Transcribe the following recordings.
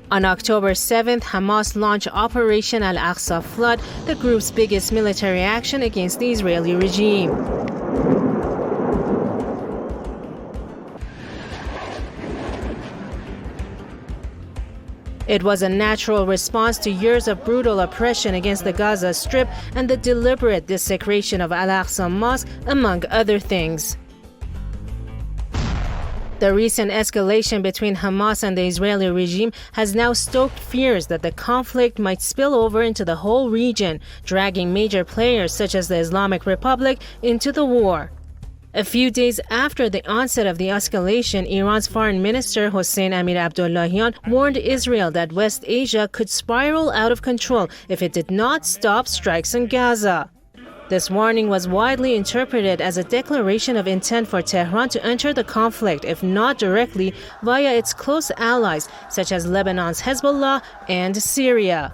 On October 7th, Hamas launched Operation Al-Aqsa Flood, the group's biggest military action against the Israeli regime. It was a natural response to years of brutal oppression against the Gaza Strip and the deliberate desecration of Al-Aqsa Mosque, among other things. The recent escalation between Hamas and the Israeli regime has now stoked fears that the conflict might spill over into the whole region, dragging major players such as the Islamic Republic into the war. A few days after the onset of the escalation, Iran's Foreign Minister Hossein Amir-Abdollahian warned Israel that West Asia could spiral out of control if it did not stop strikes in Gaza. This warning was widely interpreted as a declaration of intent for Tehran to enter the conflict, if not directly, via its close allies such as Lebanon's Hezbollah and Syria.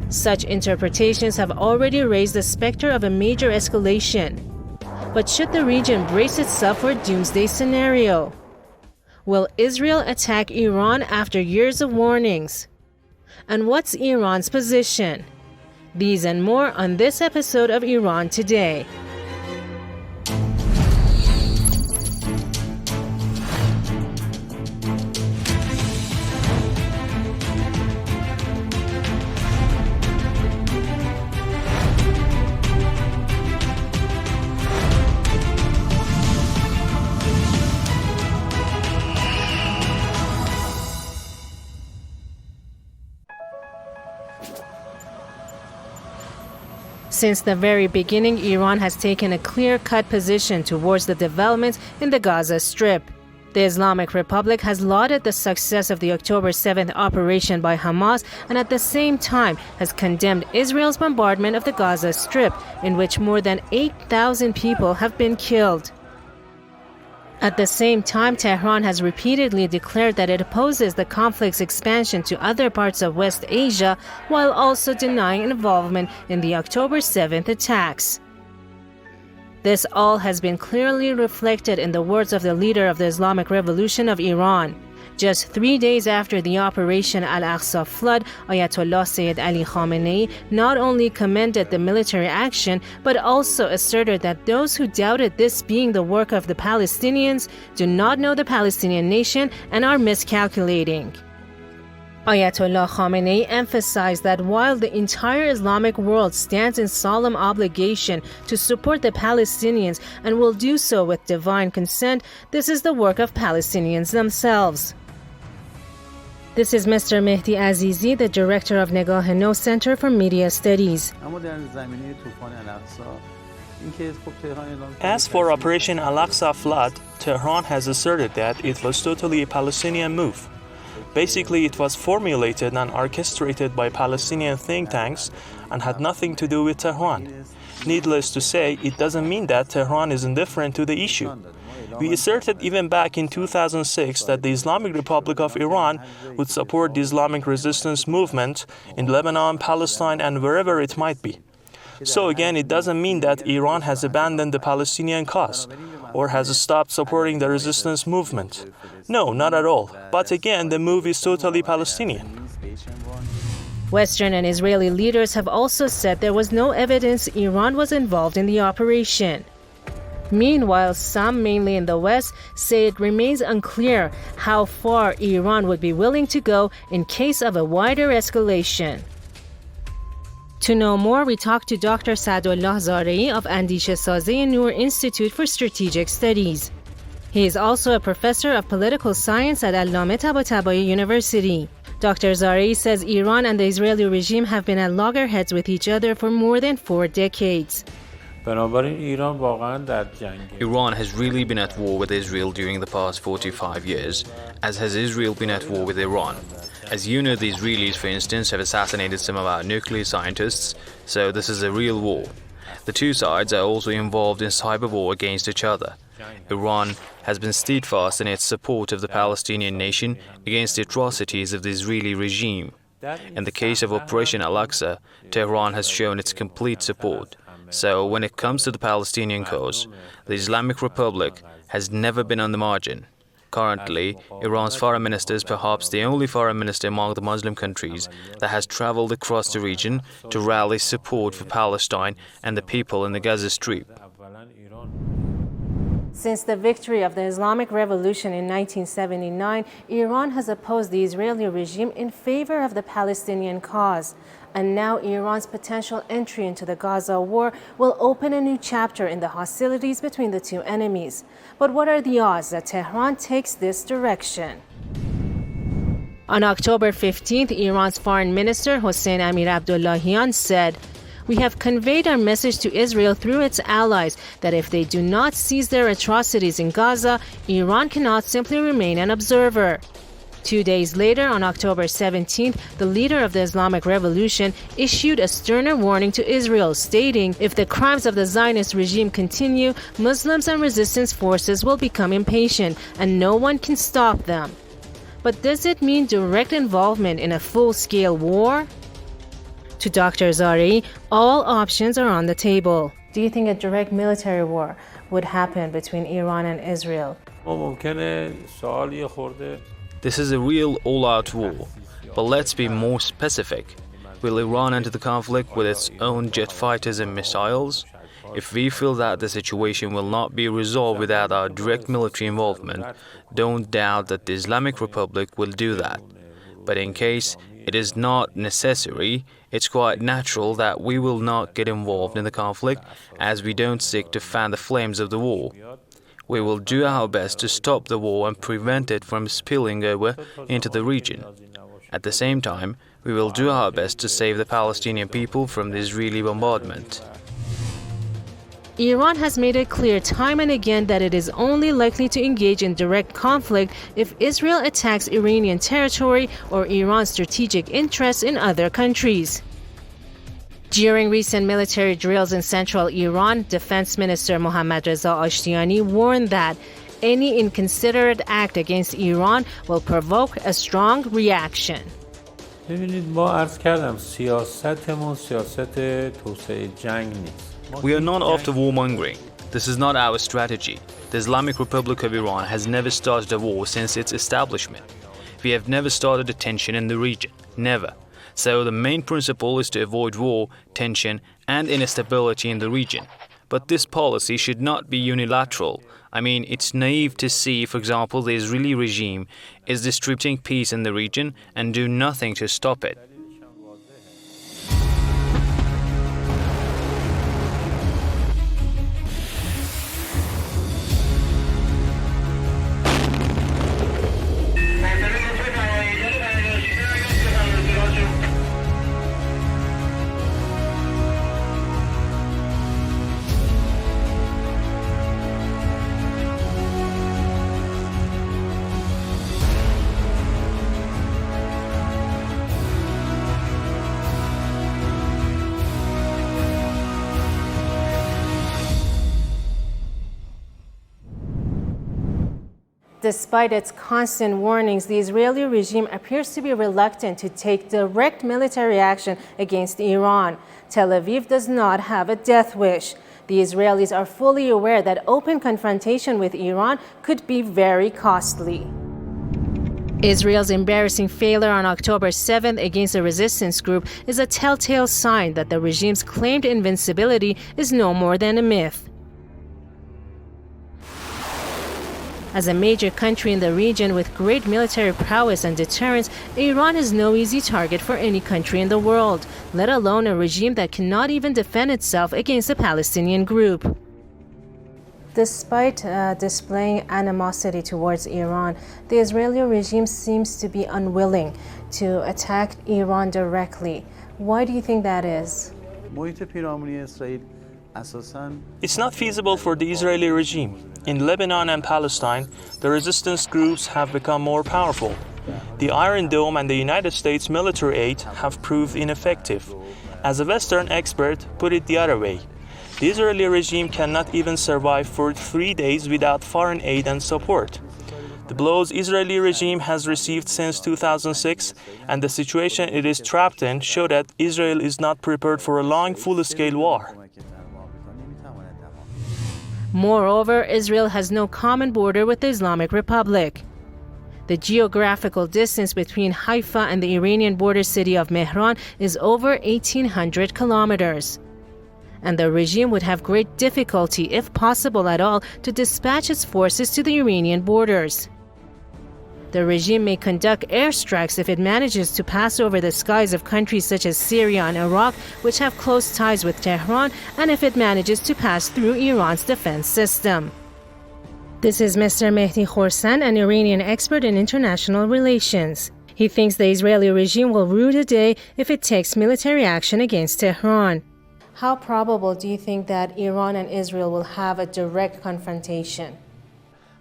Such interpretations have already raised the specter of a major escalation. But should the region brace itself for a doomsday scenario? Will Israel attack Iran after years of warnings? And what's Iran's position? These and more on this episode of Iran Today. Since the very beginning, Iran has taken a clear-cut position towards the developments in the Gaza Strip. The Islamic Republic has lauded the success of the October 7th operation by Hamas and at the same time has condemned Israel's bombardment of the Gaza Strip, in which more than 8,000 people have been killed. At the same time, Tehran has repeatedly declared that it opposes the conflict's expansion to other parts of West Asia, while also denying involvement in the October 7th attacks. This all has been clearly reflected in the words of the leader of the Islamic Revolution of Iran. Just 3 days after the Operation Al-Aqsa Flood, Ayatollah Sayyid Ali Khamenei not only commended the military action, but also asserted that those who doubted this being the work of the Palestinians do not know the Palestinian nation and are miscalculating. Ayatollah Khamenei emphasized that while the entire Islamic world stands in solemn obligation to support the Palestinians and will do so with divine consent, this is the work of Palestinians themselves. This is Mr. Mehdi Azizi, the director of Negah No Center for Media Studies. As for Operation Al-Aqsa Flood, Tehran has asserted that it was totally a Palestinian move. Basically, it was formulated and orchestrated by Palestinian think tanks and had nothing to do with Tehran. Needless to say, it doesn't mean that Tehran is indifferent to the issue. We asserted even back in 2006 that the Islamic Republic of Iran would support the Islamic resistance movement in Lebanon, Palestine, and wherever it might be. So again, it doesn't mean that Iran has abandoned the Palestinian cause or has stopped supporting the resistance movement. No, not at all. But again, the move is totally Palestinian. Western and Israeli leaders have also said there was no evidence Iran was involved in the operation. Meanwhile, some, mainly in the West, say it remains unclear how far Iran would be willing to go in case of a wider escalation. To know more, we talked to Dr. Saadullah Zarei of Andishe Saze Noor Institute for Strategic Studies. He is also a professor of political science at Allame Tabatabai University. Dr. Zarei says Iran and the Israeli regime have been at loggerheads with each other for more than 4 decades. Iran has really been at war with Israel during the past 45 years, as has Israel been at war with Iran. As you know, the Israelis, for instance, have assassinated some of our nuclear scientists, so this is a real war. The two sides are also involved in cyber war against each other. Iran has been steadfast in its support of the Palestinian nation against the atrocities of the Israeli regime. In the case of Operation Al-Aqsa, Tehran has shown its complete support. So when it comes to the Palestinian cause, the Islamic Republic has never been on the margin. Currently, Iran's foreign minister is perhaps the only foreign minister among the Muslim countries that has traveled across the region to rally support for Palestine and the people in the Gaza Strip. Since the victory of the Islamic Revolution in 1979, Iran has opposed the Israeli regime in favor of the Palestinian cause. And now Iran's potential entry into the Gaza war will open a new chapter in the hostilities between the two enemies. But what are the odds that Tehran takes this direction? On October 15th, Iran's foreign minister Hossein Amir Abdullahian said, "We have conveyed our message to Israel through its allies that if they do not cease their atrocities in Gaza, Iran cannot simply remain an observer." 2 days later, on October 17th, the leader of the Islamic Revolution issued a sterner warning to Israel, stating, "If the crimes of the Zionist regime continue, Muslims and resistance forces will become impatient, and no one can stop them." But does it mean direct involvement in a full-scale war? To Dr. Zari, all options are on the table. Do you think a direct military war would happen between Iran and Israel? This is a real all-out war, but let's be more specific. Will Iran enter the conflict with its own jet fighters and missiles? If we feel that the situation will not be resolved without our direct military involvement, don't doubt that the Islamic Republic will do that. But in case it is not necessary, it's quite natural that we will not get involved in the conflict, as we don't seek to fan the flames of the war. We will do our best to stop the war and prevent it from spilling over into the region. At the same time, we will do our best to save the Palestinian people from the Israeli bombardment. Iran has made it clear time and again that it is only likely to engage in direct conflict if Israel attacks Iranian territory or Iran's strategic interests in other countries. During recent military drills in central Iran, Defense Minister Mohammad Reza Ashtiani warned that any inconsiderate act against Iran will provoke a strong reaction. We are not after warmongering. This is not our strategy. The Islamic Republic of Iran has never started a war since its establishment. We have never started a tension in the region. Never. So the main principle is to avoid war, tension, and instability in the region. But this policy should not be unilateral. I mean, it's naive to see, for example, the Israeli regime is disrupting peace in the region and do nothing to stop it. Despite its constant warnings, the Israeli regime appears to be reluctant to take direct military action against Iran. Tel Aviv does not have a death wish. The Israelis are fully aware that open confrontation with Iran could be very costly. Israel's embarrassing failure on October 7th against a resistance group is a telltale sign that the regime's claimed invincibility is no more than a myth. As a major country in the region with great military prowess and deterrence, Iran is no easy target for any country in the world, let alone a regime that cannot even defend itself against a Palestinian group. Despite displaying animosity towards Iran, the Israeli regime seems to be unwilling to attack Iran directly. Why do you think that is? It's not feasible for the Israeli regime. In Lebanon and Palestine, the resistance groups have become more powerful. The Iron Dome and the United States military aid have proved ineffective. As a Western expert put it the other way, the Israeli regime cannot even survive for 3 days without foreign aid and support. The blows Israeli regime has received since 2006 and the situation it is trapped in show that Israel is not prepared for a long, full-scale war. Moreover, Israel has no common border with the Islamic Republic. The geographical distance between Haifa and the Iranian border city of Mehran is over 1,800 kilometers. And the regime would have great difficulty, if possible at all, to dispatch its forces to the Iranian borders. The regime may conduct airstrikes if it manages to pass over the skies of countries such as Syria and Iraq, which have close ties with Tehran, and if it manages to pass through Iran's defense system. This is Mr. Mehdi Khorsan, an Iranian expert in international relations. He thinks the Israeli regime will rue the day if it takes military action against Tehran. How probable do you think that Iran and Israel will have a direct confrontation?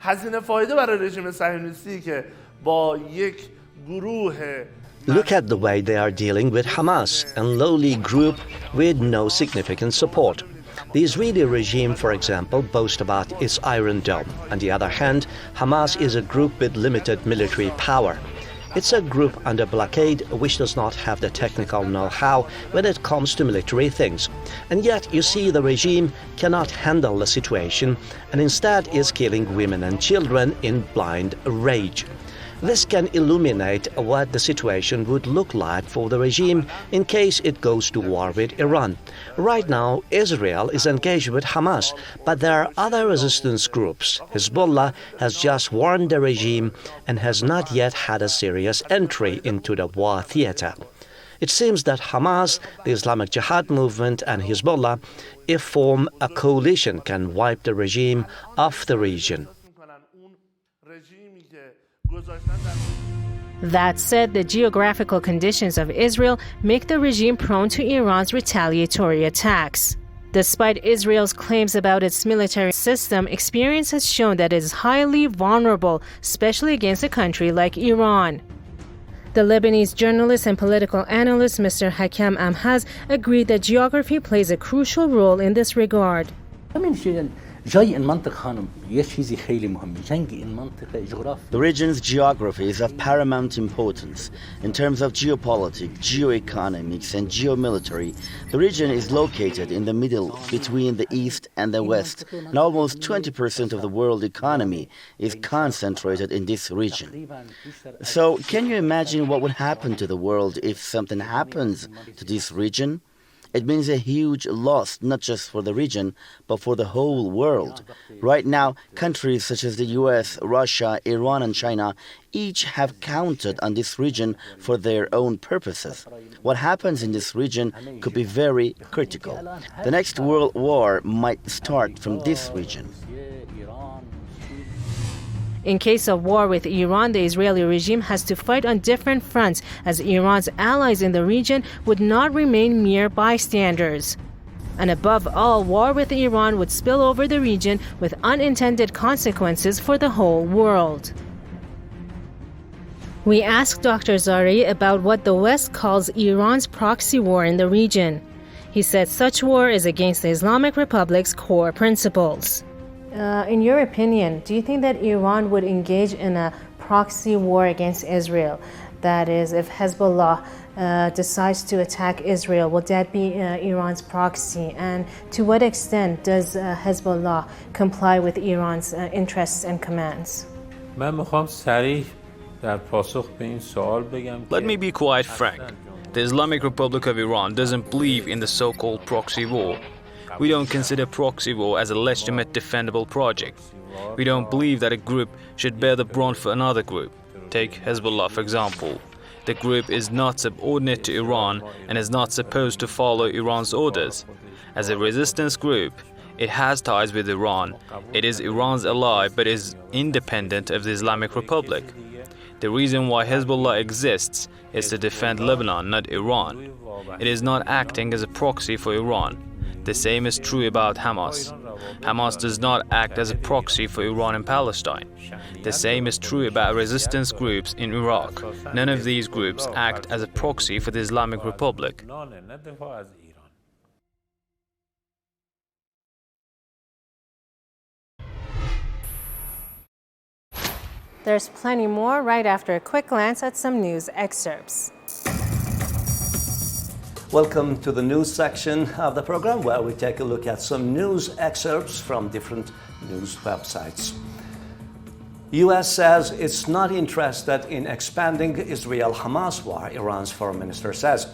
هزینه فایده برای رژیم صهیونیستی که با یک گروه Look at the way they are dealing with Hamas, a lowly group with no significant support. The Israeli regime, for example, boasts about its Iron Dome. On the other hand, Hamas is a group with limited military power. It's a group under blockade which does not have the technical know-how when it comes to military things. And yet, you see, the regime cannot handle the situation and instead is killing women and children in blind rage. This can illuminate what the situation would look like for the regime in case it goes to war with Iran. Right now, Israel is engaged with Hamas, but there are other resistance groups. Hezbollah has just warned the regime and has not yet had a serious entry into the war theater. It seems that Hamas, the Islamic Jihad movement, and Hezbollah, if form a coalition, can wipe the regime off the region. That said, the geographical conditions of Israel make the regime prone to Iran's retaliatory attacks. Despite Israel's claims about its military system, experience has shown that it is highly vulnerable, especially against a country like Iran. The Lebanese journalist and political analyst Mr. Hakam Amhaz agreed that geography plays a crucial role in this regard. The region's geography is of paramount importance. In terms of geopolitics, geoeconomics, and geomilitary, the region is located in the middle between the East and the West, and almost 20% of the world economy is concentrated in this region. So, can you imagine what would happen to the world if something happens to this region? It means a huge loss, not just for the region, but for the whole world. Right now, countries such as the US, Russia, Iran, and China each have counted on this region for their own purposes. What happens in this region could be very critical. The next world war might start from this region. In case of war with Iran, the Israeli regime has to fight on different fronts, as Iran's allies in the region would not remain mere bystanders. And above all, war with Iran would spill over the region with unintended consequences for the whole world. We asked Dr. Zari about what the West calls Iran's proxy war in the region. He said such war is against the Islamic Republic's core principles. In your opinion, do you think that Iran would engage in a proxy war against Israel? That is, if Hezbollah decides to attack Israel, would that be Iran's proxy? And to what extent does Hezbollah comply with Iran's interests and commands? Let me be quite frank. The Islamic Republic of Iran doesn't believe in the so-called proxy war. We don't consider proxy war as a legitimate defendable project. We don't believe that a group should bear the brunt for another group. Take Hezbollah, for example. The group is not subordinate to Iran and is not supposed to follow Iran's orders. As a resistance group, it has ties with Iran. It is Iran's ally but is independent of the Islamic Republic. The reason why Hezbollah exists is to defend Lebanon, not Iran. It is not acting as a proxy for Iran. The same is true about Hamas. Hamas does not act as a proxy for Iran and Palestine. The same is true about resistance groups in Iraq. None of these groups act as a proxy for the Islamic Republic. There's plenty more right after a quick glance at some news excerpts. Welcome to the news section of the program, where we take a look at some news excerpts from different news websites. U.S. says it's not interested in expanding Israel-Hamas war, Iran's foreign minister says.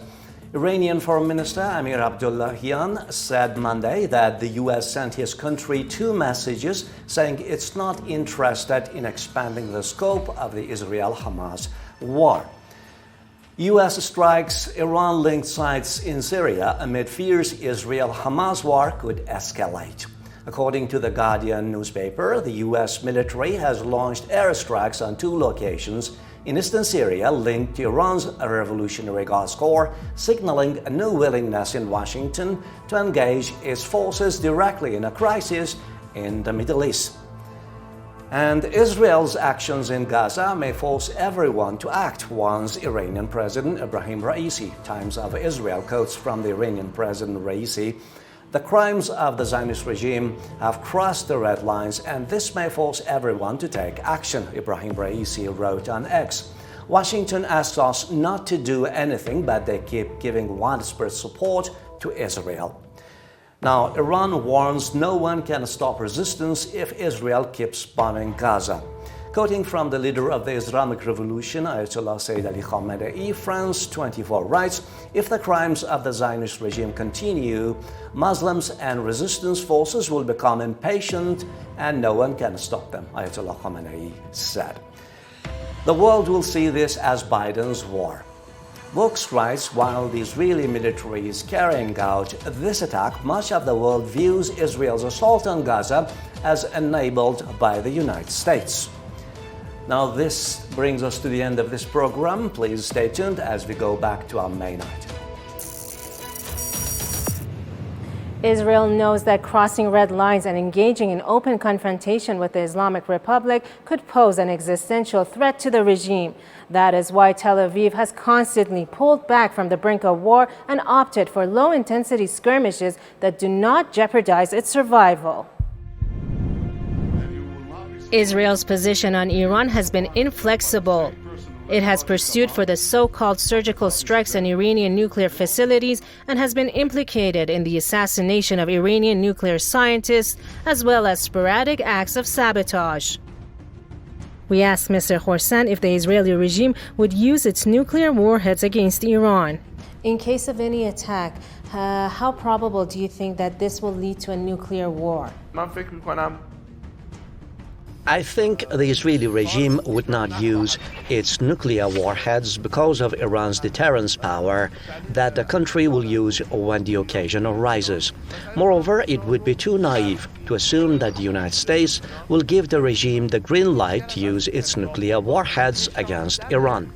Iranian Foreign Minister Amir Abdullahian said Monday that the U.S. sent his country two messages saying it's not interested in expanding the scope of the Israel-Hamas war. U.S. strikes Iran-linked sites in Syria amid fears Israel-Hamas war could escalate. According to the Guardian newspaper, the U.S. military has launched airstrikes on two locations in eastern Syria linked to Iran's Revolutionary Guards Corps, signaling a new willingness in Washington to engage its forces directly in a crisis in the Middle East. And Israel's actions in Gaza may force everyone to act, warns Iranian President Ebrahim Raisi. Times of Israel quotes from the Iranian President Raisi. The crimes of the Zionist regime have crossed the red lines, and this may force everyone to take action, Ebrahim Raisi wrote on X. Washington asks us not to do anything, but they keep giving widespread support to Israel. Now, Iran warns no one can stop resistance if Israel keeps bombing Gaza. Quoting from the leader of the Islamic Revolution, Ayatollah Sayyid Ali Khamenei, France 24 writes, if the crimes of the Zionist regime continue, Muslims and resistance forces will become impatient and no one can stop them, Ayatollah Khamenei said. The world will see this as Biden's war. Vox writes, while the Israeli military is carrying out this attack, much of the world views Israel's assault on Gaza as enabled by the United States. Now, this brings us to the end of this program. Please stay tuned as we go back to our main item. Israel knows that crossing red lines and engaging in open confrontation with the Islamic Republic could pose an existential threat to the regime. That is why Tel Aviv has constantly pulled back from the brink of war and opted for low-intensity skirmishes that do not jeopardize its survival. Israel's position on Iran has been inflexible. It has pursued for the so-called surgical strikes on Iranian nuclear facilities and has been implicated in the assassination of Iranian nuclear scientists, as well as sporadic acts of sabotage. We asked Mr. Khorsan if the Israeli regime would use its nuclear warheads against Iran. In case of any attack, how probable do you think that this will lead to a nuclear war? I think the Israeli regime would not use its nuclear warheads because of Iran's deterrence power that the country will use when the occasion arises. Moreover, it would be too naive to assume that the United States will give the regime the green light to use its nuclear warheads against Iran.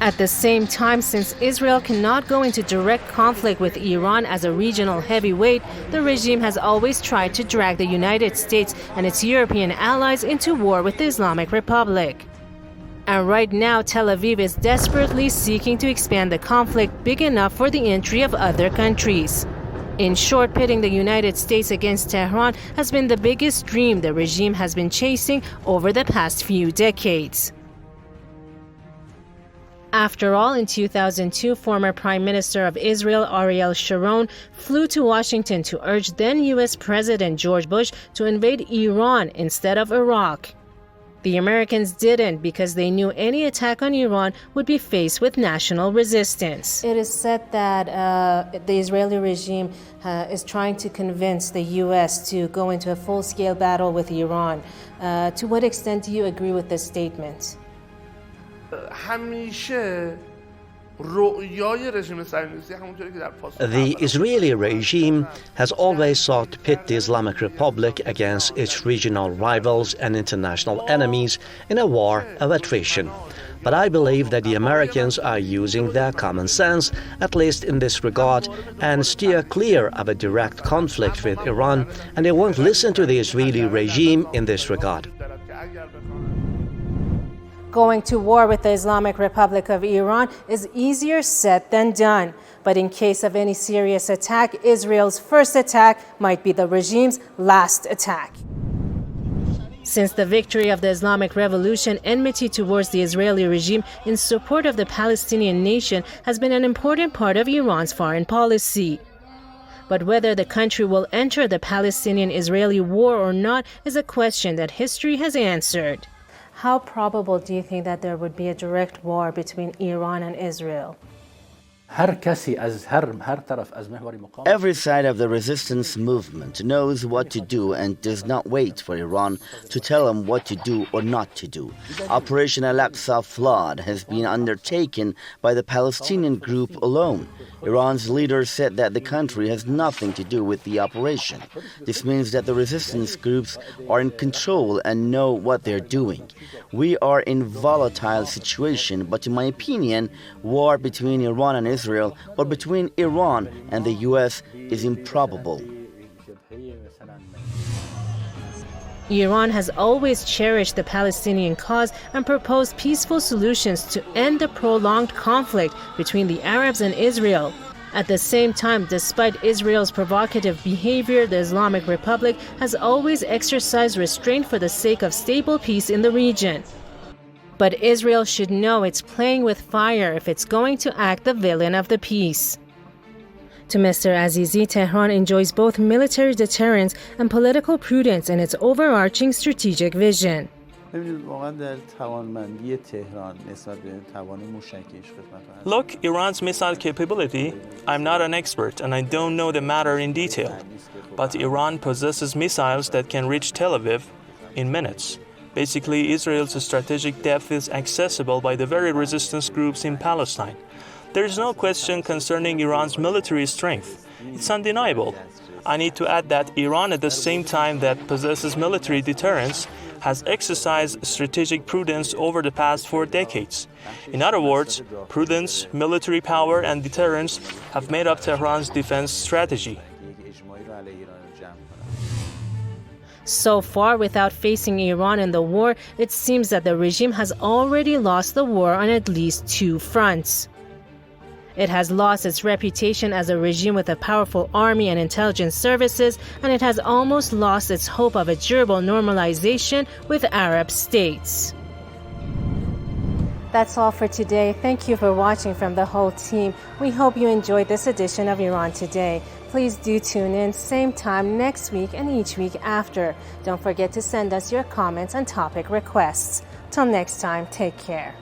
At the same time, since Israel cannot go into direct conflict with Iran as a regional heavyweight, the regime has always tried to drag the United States and its European allies into war with the Islamic Republic. And right now, Tel Aviv is desperately seeking to expand the conflict big enough for the entry of other countries. In short, pitting the United States against Tehran has been the biggest dream the regime has been chasing over the past few decades. After all, in 2002, former Prime Minister of Israel Ariel Sharon flew to Washington to urge then U.S. President George Bush to invade Iran instead of Iraq. The Americans didn't because they knew any attack on Iran would be faced with national resistance. It is said that the Israeli regime is trying to convince the U.S. to go into a full-scale battle with Iran. To what extent do you agree with this statement? The Israeli regime has always sought to pit the Islamic Republic against its regional rivals and international enemies in a war of attrition. But I believe that the Americans are using their common sense, at least in this regard, and steer clear of a direct conflict with Iran, and they won't listen to the Israeli regime in this regard. Going to war with the Islamic Republic of Iran is easier said than done. But in case of any serious attack, Israel's first attack might be the regime's last attack. Since the victory of the Islamic Revolution, enmity towards the Israeli regime in support of the Palestinian nation has been an important part of Iran's foreign policy. But whether the country will enter the Palestinian-Israeli war or not is a question that history has answered. How probable do you think that there would be a direct war between Iran and Israel? Every side of the resistance movement knows what to do and does not wait for Iran to tell them what to do or not to do. Operation Al-Aqsa Flood has been undertaken by the Palestinian group alone. Iran's leader said that the country has nothing to do with the operation. This means that the resistance groups are in control and know what they're doing. We are in a volatile situation, but in my opinion, war between Iran and Israel or between Iran and the US is improbable. Iran has always cherished the Palestinian cause and proposed peaceful solutions to end the prolonged conflict between the Arabs and Israel. At the same time, despite Israel's provocative behavior, the Islamic Republic has always exercised restraint for the sake of stable peace in the region. But Israel should know it's playing with fire if it's going to act the villain of the peace. To Mr. Azizi, Tehran enjoys both military deterrence and political prudence in its overarching strategic vision. Look, Iran's missile capability, I'm not an expert and I don't know the matter in detail, but Iran possesses missiles that can reach Tel Aviv in minutes. Basically, Israel's strategic depth is accessible by the very resistance groups in Palestine. There is no question concerning Iran's military strength. It's undeniable. I need to add that Iran, at the same time that possesses military deterrence, has exercised strategic prudence over the past 4 decades. In other words, prudence, military power, and deterrence have made up Tehran's defense strategy. So far, without facing Iran in the war, it seems that the regime has already lost the war on at least 2 fronts. It has lost its reputation as a regime with a powerful army and intelligence services, and it has almost lost its hope of a durable normalization with Arab states. That's all for today. Thank you for watching from the whole team. We hope you enjoyed this edition of Iran Today. Please do tune in same time next week and each week after. Don't forget to send us your comments and topic requests. Till next time, take care.